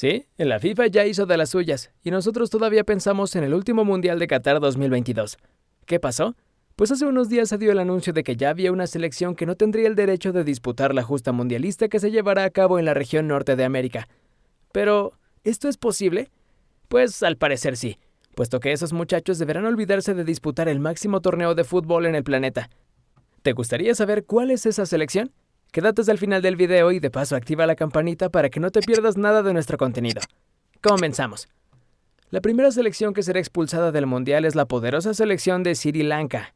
Sí, la FIFA ya hizo de las suyas, y nosotros todavía pensamos en el último Mundial de Qatar 2022. ¿Qué pasó? Pues hace unos días se dio el anuncio de que ya había una selección que no tendría el derecho de disputar la justa mundialista que se llevará a cabo en la región norte de América. Pero, ¿esto es posible? Pues al parecer sí, puesto que esos muchachos deberán olvidarse de disputar el máximo torneo de fútbol en el planeta. ¿Te gustaría saber cuál es esa selección? Quédate hasta el final del video y de paso activa la campanita para que no te pierdas nada de nuestro contenido. Comenzamos. La primera selección que será expulsada del Mundial es la poderosa selección de Sri Lanka.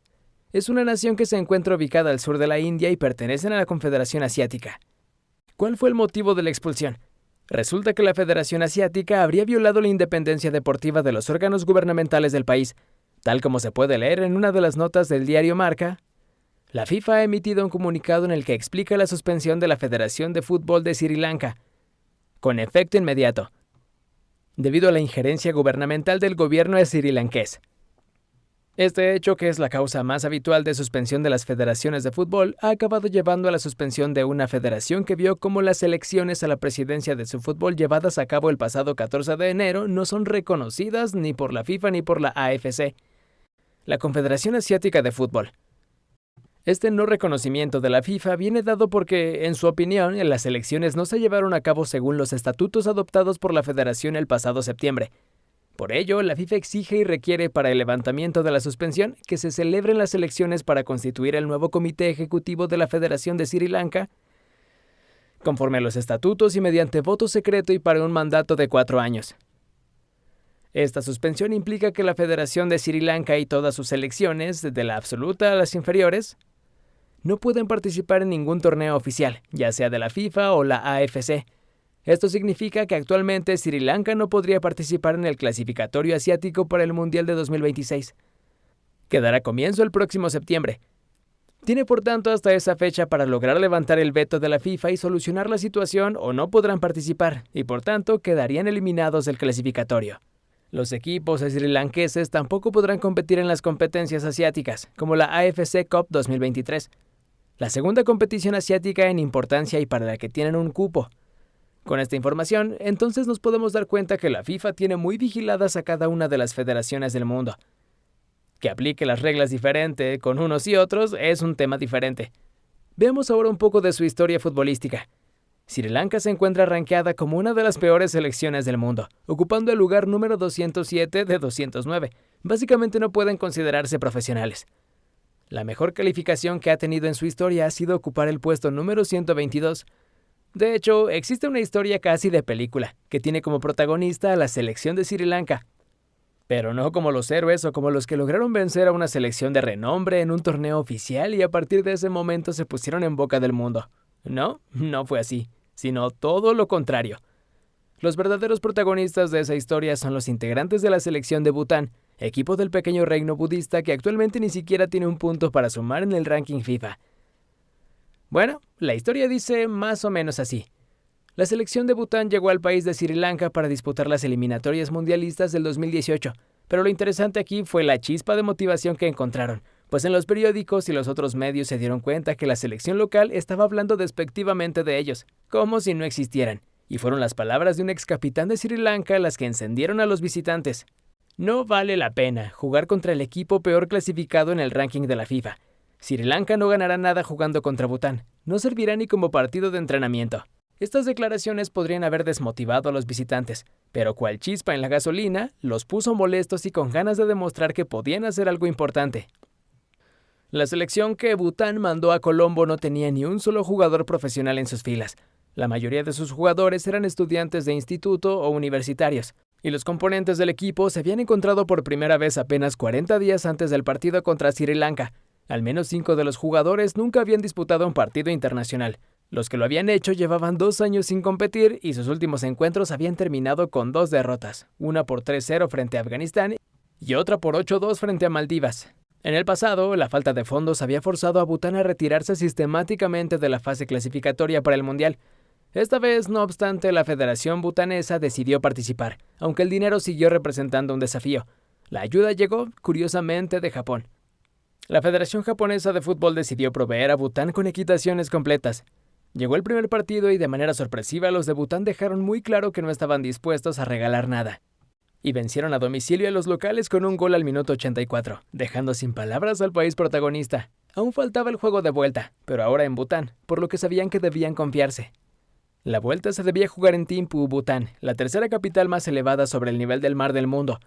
Es una nación que se encuentra ubicada al sur de la India y pertenecen a la Confederación Asiática. ¿Cuál fue el motivo de la expulsión? Resulta que la Federación Asiática habría violado la independencia deportiva de los órganos gubernamentales del país, tal como se puede leer en una de las notas del diario Marca. La FIFA ha emitido un comunicado en el que explica la suspensión de la Federación de Fútbol de Sri Lanka, con efecto inmediato, debido a la injerencia gubernamental del gobierno srilankés. Este hecho, que es la causa más habitual de suspensión de las federaciones de fútbol, ha acabado llevando a la suspensión de una federación que vio cómo las elecciones a la presidencia de su fútbol llevadas a cabo el pasado 14 de enero no son reconocidas ni por la FIFA ni por la AFC, la Confederación Asiática de Fútbol. Este no reconocimiento de la FIFA viene dado porque, en su opinión, las elecciones no se llevaron a cabo según los estatutos adoptados por la federación el pasado septiembre. Por ello, la FIFA exige y requiere para el levantamiento de la suspensión que se celebren las elecciones para constituir el nuevo comité ejecutivo de la Federación de Sri Lanka, conforme a los estatutos y mediante voto secreto y para un mandato de 4 años. Esta suspensión implica que la Federación de Sri Lanka y todas sus selecciones, de la absoluta a las inferiores, no pueden participar en ningún torneo oficial, ya sea de la FIFA o la AFC. Esto significa que actualmente Sri Lanka no podría participar en el clasificatorio asiático para el Mundial de 2026, que dará comienzo el próximo septiembre. Tiene por tanto hasta esa fecha para lograr levantar el veto de la FIFA y solucionar la situación, o no podrán participar, y por tanto quedarían eliminados del clasificatorio. Los equipos srilankeses tampoco podrán competir en las competencias asiáticas, como la AFC Cup 2023, la segunda competición asiática en importancia y para la que tienen un cupo. Con esta información, entonces nos podemos dar cuenta que la FIFA tiene muy vigiladas a cada una de las federaciones del mundo. Que aplique las reglas diferente con unos y otros es un tema diferente. Veamos ahora un poco de su historia futbolística. Sri Lanka se encuentra rankeada como una de las peores selecciones del mundo, ocupando el lugar número 207 de 209. Básicamente no pueden considerarse profesionales. La mejor calificación que ha tenido en su historia ha sido ocupar el puesto número 122. De hecho, existe una historia casi de película, que tiene como protagonista a la selección de Sri Lanka. Pero no como los héroes o como los que lograron vencer a una selección de renombre en un torneo oficial y a partir de ese momento se pusieron en boca del mundo. No, no fue así, sino todo lo contrario. Los verdaderos protagonistas de esa historia son los integrantes de la selección de Bután, equipo del pequeño reino budista que actualmente ni siquiera tiene un punto para sumar en el ranking FIFA. Bueno, la historia dice más o menos así. La selección de Bután llegó al país de Sri Lanka para disputar las eliminatorias mundialistas del 2018, pero lo interesante aquí fue la chispa de motivación que encontraron, pues en los periódicos y los otros medios se dieron cuenta que la selección local estaba hablando despectivamente de ellos, como si no existieran, y fueron las palabras de un ex capitán de Sri Lanka las que encendieron a los visitantes. No vale la pena jugar contra el equipo peor clasificado en el ranking de la FIFA. Sri Lanka no ganará nada jugando contra Bután, no servirá ni como partido de entrenamiento. Estas declaraciones podrían haber desmotivado a los visitantes, pero cual chispa en la gasolina, los puso molestos y con ganas de demostrar que podían hacer algo importante. La selección que Bután mandó a Colombo no tenía ni un solo jugador profesional en sus filas. La mayoría de sus jugadores eran estudiantes de instituto o universitarios, y los componentes del equipo se habían encontrado por primera vez apenas 40 días antes del partido contra Sri Lanka. Al menos 5 de los jugadores nunca habían disputado un partido internacional. Los que lo habían hecho llevaban 2 años sin competir y sus últimos encuentros habían terminado con 2 derrotas, una por 3-0 frente a Afganistán y otra por 8-2 frente a Maldivas. En el pasado, la falta de fondos había forzado a Bután a retirarse sistemáticamente de la fase clasificatoria para el Mundial. Esta vez, no obstante, la Federación Butanesa decidió participar, aunque el dinero siguió representando un desafío. La ayuda llegó, curiosamente, de Japón. La Federación Japonesa de Fútbol decidió proveer a Bután con equitaciones completas. Llegó el primer partido y de manera sorpresiva los de Bután dejaron muy claro que no estaban dispuestos a regalar nada. Y vencieron a domicilio a los locales con un gol al minuto 84, dejando sin palabras al país protagonista. Aún faltaba el juego de vuelta, pero ahora en Bután, por lo que sabían que debían confiarse. La vuelta se debía jugar en Thimphu, Bután, la tercera capital más elevada sobre el nivel del mar del mundo.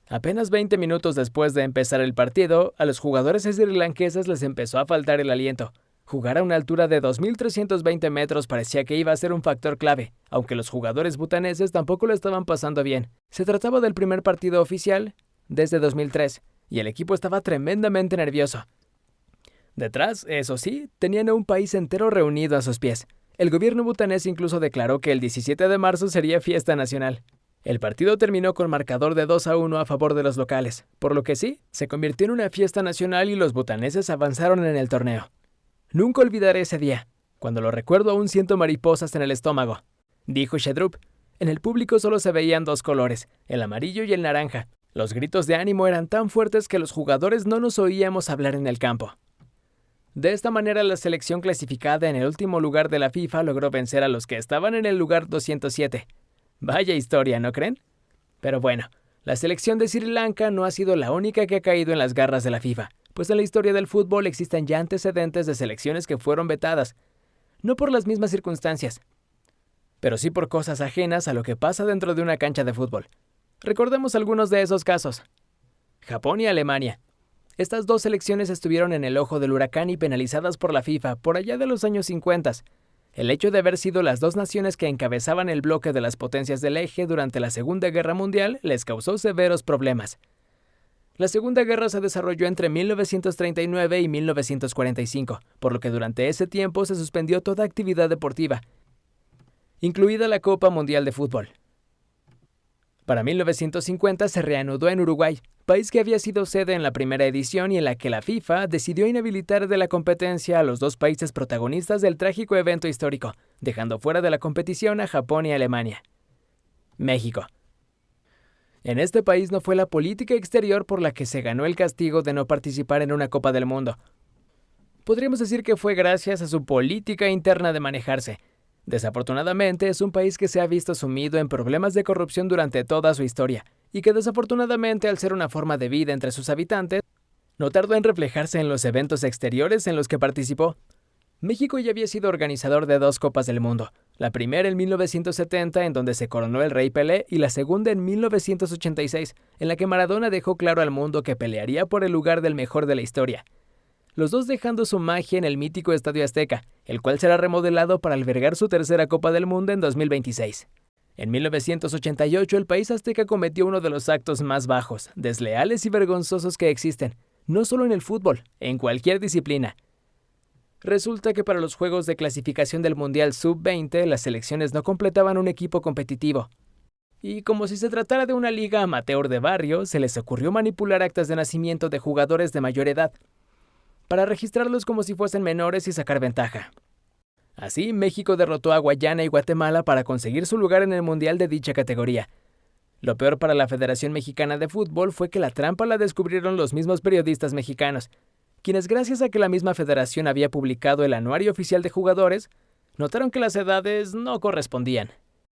Apenas 20 minutos después de empezar el partido, a los jugadores srilankeses les empezó a faltar el aliento. Jugar a una altura de 2.320 metros parecía que iba a ser un factor clave, aunque los jugadores butaneses tampoco lo estaban pasando bien. Se trataba del primer partido oficial desde 2003, y el equipo estaba tremendamente nervioso. Detrás, eso sí, tenían a un país entero reunido a sus pies. El gobierno butanés incluso declaró que el 17 de marzo sería fiesta nacional. El partido terminó con marcador de 2-1 a favor de los locales, por lo que sí, se convirtió en una fiesta nacional y los butaneses avanzaron en el torneo. Nunca olvidaré ese día. Cuando lo recuerdo aún siento mariposas en el estómago, dijo Shedrup. En el público solo se veían dos colores, el amarillo y el naranja. Los gritos de ánimo eran tan fuertes que los jugadores no nos oíamos hablar en el campo. De esta manera, la selección clasificada en el último lugar de la FIFA logró vencer a los que estaban en el lugar 207. Vaya historia, ¿no creen? Pero bueno, la selección de Sri Lanka no ha sido la única que ha caído en las garras de la FIFA, pues en la historia del fútbol existen ya antecedentes de selecciones que fueron vetadas, no por las mismas circunstancias, pero sí por cosas ajenas a lo que pasa dentro de una cancha de fútbol. Recordemos algunos de esos casos. Japón y Alemania. Estas dos selecciones estuvieron en el ojo del huracán y penalizadas por la FIFA por allá de los años 50. El hecho de haber sido las dos naciones que encabezaban el bloque de las potencias del eje durante la Segunda Guerra Mundial les causó severos problemas. La Segunda Guerra se desarrolló entre 1939 y 1945, por lo que durante ese tiempo se suspendió toda actividad deportiva, incluida la Copa Mundial de Fútbol. Para 1950 se reanudó en Uruguay, país que había sido sede en la primera edición y en la que la FIFA decidió inhabilitar de la competencia a los dos países protagonistas del trágico evento histórico, dejando fuera de la competición a Japón y Alemania. México. En este país no fue la política exterior por la que se ganó el castigo de no participar en una Copa del Mundo. Podríamos decir que fue gracias a su política interna de manejarse. Desafortunadamente, es un país que se ha visto sumido en problemas de corrupción durante toda su historia, y que desafortunadamente, al ser una forma de vida entre sus habitantes, no tardó en reflejarse en los eventos exteriores en los que participó. México ya había sido organizador de dos Copas del Mundo, la primera en 1970 en donde se coronó el Rey Pelé y la segunda en 1986, en la que Maradona dejó claro al mundo que pelearía por el lugar del mejor de la historia. Los dos dejando su magia en el mítico Estadio Azteca, el cual será remodelado para albergar su tercera Copa del Mundo en 2026. En 1988 el país azteca cometió uno de los actos más bajos, desleales y vergonzosos que existen, no solo en el fútbol, en cualquier disciplina. Resulta que para los juegos de clasificación del Mundial Sub-20 las selecciones no completaban un equipo competitivo. Y como si se tratara de una liga amateur de barrio, se les ocurrió manipular actas de nacimiento de jugadores de mayor edad, para registrarlos como si fuesen menores y sacar ventaja. Así, México derrotó a Guayana y Guatemala para conseguir su lugar en el Mundial de dicha categoría. Lo peor para la Federación Mexicana de Fútbol fue que la trampa la descubrieron los mismos periodistas mexicanos, quienes gracias a que la misma federación había publicado el anuario oficial de jugadores, notaron que las edades no correspondían.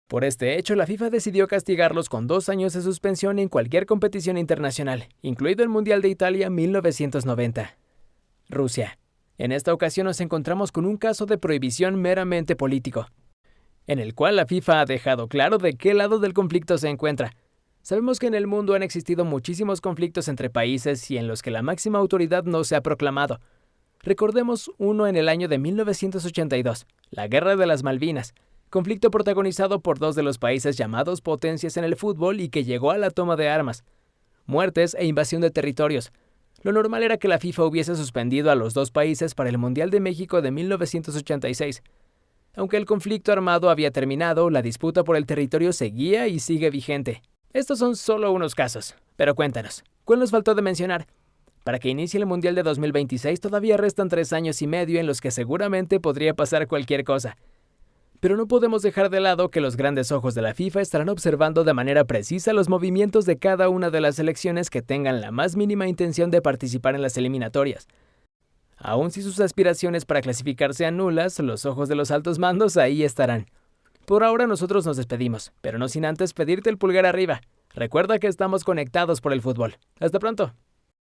Por este hecho, la FIFA decidió castigarlos con 2 años de suspensión en cualquier competición internacional, incluido el Mundial de Italia 1990. Rusia. En esta ocasión nos encontramos con un caso de prohibición meramente político, en el cual la FIFA ha dejado claro de qué lado del conflicto se encuentra. Sabemos que en el mundo han existido muchísimos conflictos entre países y en los que la máxima autoridad no se ha proclamado. Recordemos uno en el año de 1982, la Guerra de las Malvinas, conflicto protagonizado por 2 de los países llamados potencias en el fútbol y que llegó a la toma de armas, muertes e invasión de territorios. Lo normal era que la FIFA hubiese suspendido a los 2 países para el Mundial de México de 1986. Aunque el conflicto armado había terminado, la disputa por el territorio seguía y sigue vigente. Estos son solo unos casos, pero cuéntanos, ¿cuál nos faltó de mencionar? Para que inicie el Mundial de 2026 todavía restan 3 años y medio en los que seguramente podría pasar cualquier cosa. Pero no podemos dejar de lado que los grandes ojos de la FIFA estarán observando de manera precisa los movimientos de cada una de las selecciones que tengan la más mínima intención de participar en las eliminatorias. Aun si sus aspiraciones para clasificar sean nulas, los ojos de los altos mandos ahí estarán. Por ahora nosotros nos despedimos, pero no sin antes pedirte el pulgar arriba. Recuerda que estamos conectados por el fútbol. Hasta pronto.